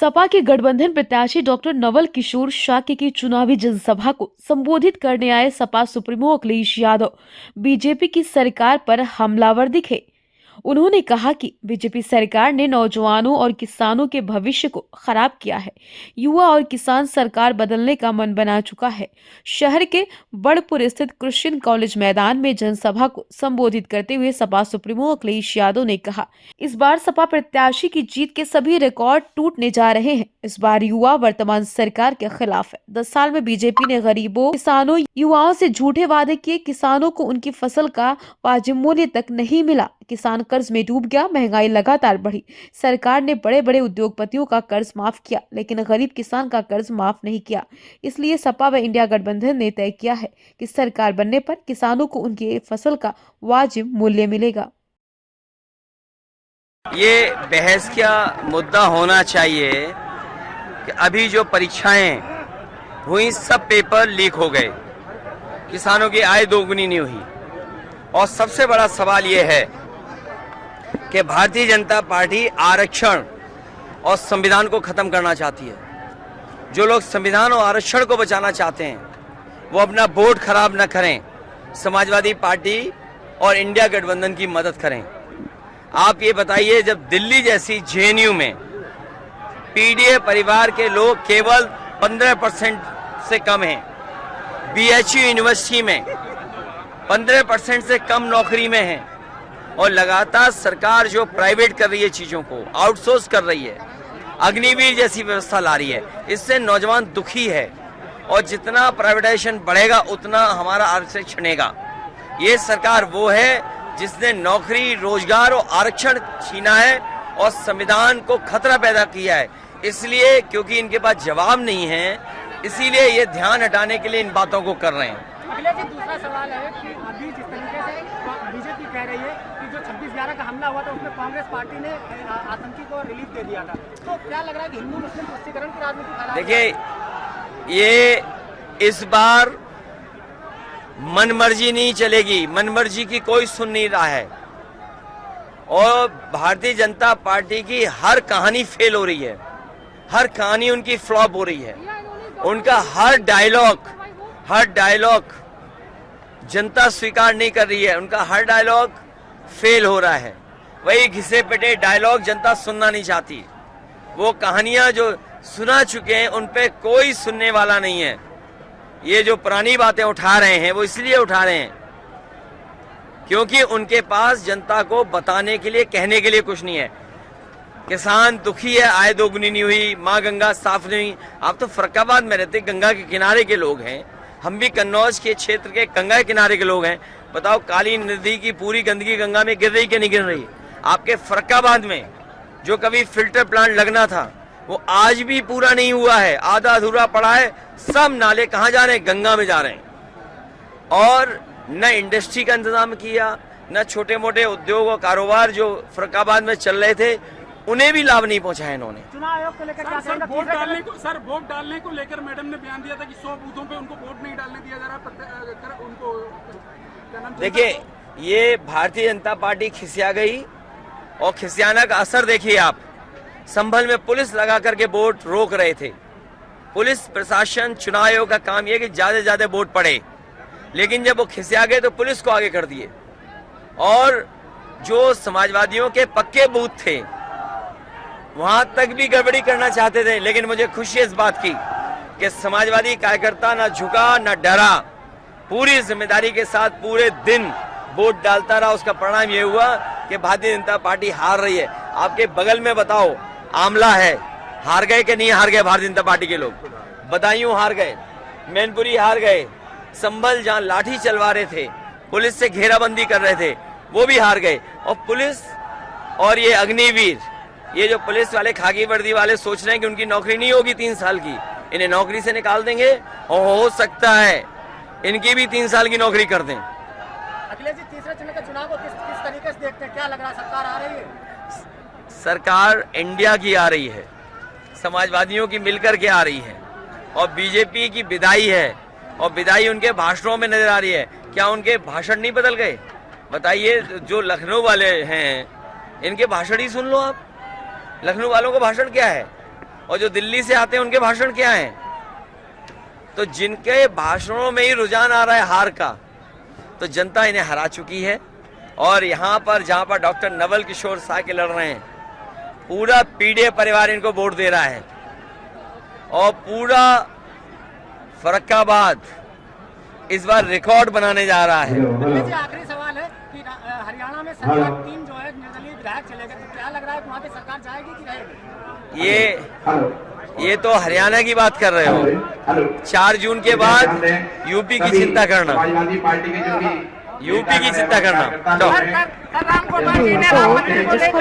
सपा के गठबंधन प्रत्याशी डॉक्टर नवल किशोर शाक्य की चुनावी जनसभा को संबोधित करने आए सपा सुप्रीमो अखिलेश यादव बीजेपी की सरकार पर हमलावर दिखे। उन्होंने कहा कि बीजेपी सरकार ने नौजवानों और किसानों के भविष्य को खराब किया है। युवा और किसान सरकार बदलने का मन बना चुका है। शहर के बड़पुर स्थित क्रिश्चियन कॉलेज मैदान में जनसभा को संबोधित करते हुए सपा सुप्रीमो अखिलेश यादव ने कहा, इस बार सपा प्रत्याशी की जीत के सभी रिकॉर्ड टूटने जा रहे हैं। इस बार युवा वर्तमान सरकार के खिलाफ है। 10 साल में बीजेपी ने गरीबों, किसानों, युवाओं से झूठे वादे किए। किसानों को उनकी फसल का वाजिब मूल्य तक नहीं मिला। किसान कर्ज में डूब गया। महंगाई लगातार बढ़ी। सरकार ने बड़े बड़े उद्योगपतियों का कर्ज माफ किया, लेकिन गरीब किसान का कर्ज माफ नहीं किया। इसलिए सपा व इंडिया गठबंधन ने तय किया है कि सरकार बनने पर किसानों को उनकी फसल का वाजिब मूल्य मिलेगा। ये बहस का मुद्दा होना चाहिए कि अभी जो परीक्षाएं हुई सब पेपर लीक हो गए, किसानों की आय दोगुनी नहीं हुई। और सबसे बड़ा सवाल ये है कि भारतीय जनता पार्टी आरक्षण और संविधान को खत्म करना चाहती है। जो लोग संविधान और आरक्षण को बचाना चाहते हैं वो अपना वोट खराब न करें, समाजवादी पार्टी और इंडिया गठबंधन की मदद करें। आप ये बताइए, जब दिल्ली जैसी जेएनयू में पीडीए परिवार के लोग केवल 15% से कम हैं, बीएचयू यूनिवर्सिटी में 15% से कम नौकरी में हैं, और लगातार सरकार जो प्राइवेट कर रही है, चीजों को आउटसोर्स कर रही है, अग्निवीर जैसी व्यवस्था ला रही है, इससे नौजवान दुखी है। और जितना प्राइवेटाइजेशन बढ़ेगा उतना हमारा आरक्षण छिनेगा। ये सरकार वो है जिसने नौकरी, रोजगार और आरक्षण छीना है और संविधान को खतरा पैदा किया है। इसलिए क्योंकि इनके पास जवाब नहीं है, इसीलिए ये ध्यान हटाने के लिए इन बातों को कर रहे हैं। अखिलेश जी, दूसरा सवाल है कि अभी जिस तरीके से बीजेपी कह रही है कि जो 26/11 का हमला हुआ था उसमें कांग्रेस पार्टी ने आतंकी को रिलीफ दे दिया था, तो क्या लग रहा है कि हिंदू मुस्लिम तुष्टीकरण की राजनीति? देखिए, ये इस बार मनमर्जी नहीं चलेगी। मनमर्जी की कोई सुन नहीं रहा है और भारतीय जनता पार्टी की हर कहानी फेल हो रही है, हर कहानी उनकी फ्लॉप हो रही है। उनका हर डायलॉग जनता स्वीकार नहीं कर रही है, उनका हर डायलॉग फेल हो रहा है। वही घिसे पिटे डायलॉग जनता सुनना नहीं चाहती। वो कहानियां जो सुना चुके हैं उन पे कोई सुनने वाला नहीं है। ये जो पुरानी बातें उठा रहे हैं वो इसलिए उठा रहे हैं क्योंकि उनके पास जनता को बताने के लिए, कहने के लिए कुछ नहीं है। किसान दुखी है, आय दोगुनी नहीं हुई, माँ गंगा साफ नहीं हुई। आप तो फरक्काबाद में रहते, गंगा के किनारे के लोग हैं, हम भी कन्नौज के क्षेत्र के गंगा के किनारे के लोग हैं। बताओ, काली नदी की पूरी गंदगी गंगा में गिर रही कि नहीं गिर रही? आपके फरक्काबाद में जो कभी फिल्टर प्लांट लगना था वो आज भी पूरा नहीं हुआ है, आधा अधूरा पड़ा है। सब नाले कहाँ जा रहे हैं? गंगा में जा रहे हैं। और न इंडस्ट्री का इंतजाम किया, न छोटे मोटे उद्योग और कारोबार जो फरक्काबाद में चल रहे थे उन्हें भी लाभ नहीं पहुंचाया इन्होंने। चुनाव आयोग को लेकर क्या सर, वोट डालने को लेकर मैडम ने बयान दिया था कि 100 बूथों पे उनको वोट नहीं डालने दिया जा रहा। उनको क्या नाम? देखिए, ये भारतीय जनता पार्टी खिसिया गई और खिसियाना का असर देखिए आप। संभल में पुलिस लगा करके वोट रोक रहे थे। पुलिस प्रशासन, चुनाव आयोग का काम यह कि ज्यादा से ज्यादा वोट पड़े, लेकिन जब वो खिसिया गए तो पुलिस को आगे कर दिए। और जो समाजवादियों के पक्के बूथ थे वहां तक भी गड़बड़ी करना चाहते थे, लेकिन मुझे खुशी है इस बात की कि समाजवादी कार्यकर्ता ना झुका ना डरा, पूरी जिम्मेदारी के साथ पूरे दिन वोट डालता रहा। उसका परिणाम ये हुआ कि भारतीय जनता पार्टी हार रही है। आपके बगल में बताओ, आमला है, हार गए कि नहीं हार गए? भारतीय जनता पार्टी के लोग बदायूं हार गए, मैनपुरी हार गए, संभल जहां लाठी चलवा रहे थे, पुलिस से घेराबंदी कर रहे थे, वो भी हार गए। और पुलिस और ये अग्निवीर, ये जो पुलिस वाले, खाकी वर्दी वाले सोच रहे हैं कि उनकी नौकरी नहीं होगी 3 साल की, इन्हें नौकरी से निकाल देंगे और हो सकता है इनकी भी 3 साल की नौकरी कर दें। अखिलेश जी, तीसरे चरण के चुनाव को किस तरीके से देखते हैं? क्या लग रहा है, सरकार आ रही है? सरकार इंडिया की आ रही है, समाजवादियों की मिलकर के आ रही है, और बीजेपी की विदाई है, और विदाई उनके भाषणों में नजर आ रही है। क्या उनके भाषण नहीं बदल गए? बताइए, जो लखनऊ वाले हैं इनके भाषण ही सुन लो आप। लखनऊ वालों का भाषण क्या है? और जो दिल्ली से आते हैं उनके भाषण क्या हैं? तो जिनके भाषणों में ही रुझान आ रहा है हार का, तो जनता इन्हें हरा चुकी है। और यहाँ पर जहाँ पर डॉक्टर नवल किशोर शाह के लड़ रहे हैं, पूरा पीढ़े परिवार इनको वोट दे रहा है और पूरा फर्रुखाबाद इस बार रिकॉर्ड बनाने जा रहा है। जी आखिरी सवाल है कि हरियाणा में सरकार 3 जो है निर्दलीय विधायक चले गए, तो क्या लग रहा है वहाँ पे सरकार जाएगी कि रहेगी? ये तो हरियाणा की बात कर रहे हो। 4 जून के बाद यूपी की चिंता करना, यूपी की चिंता करना। तो जिसको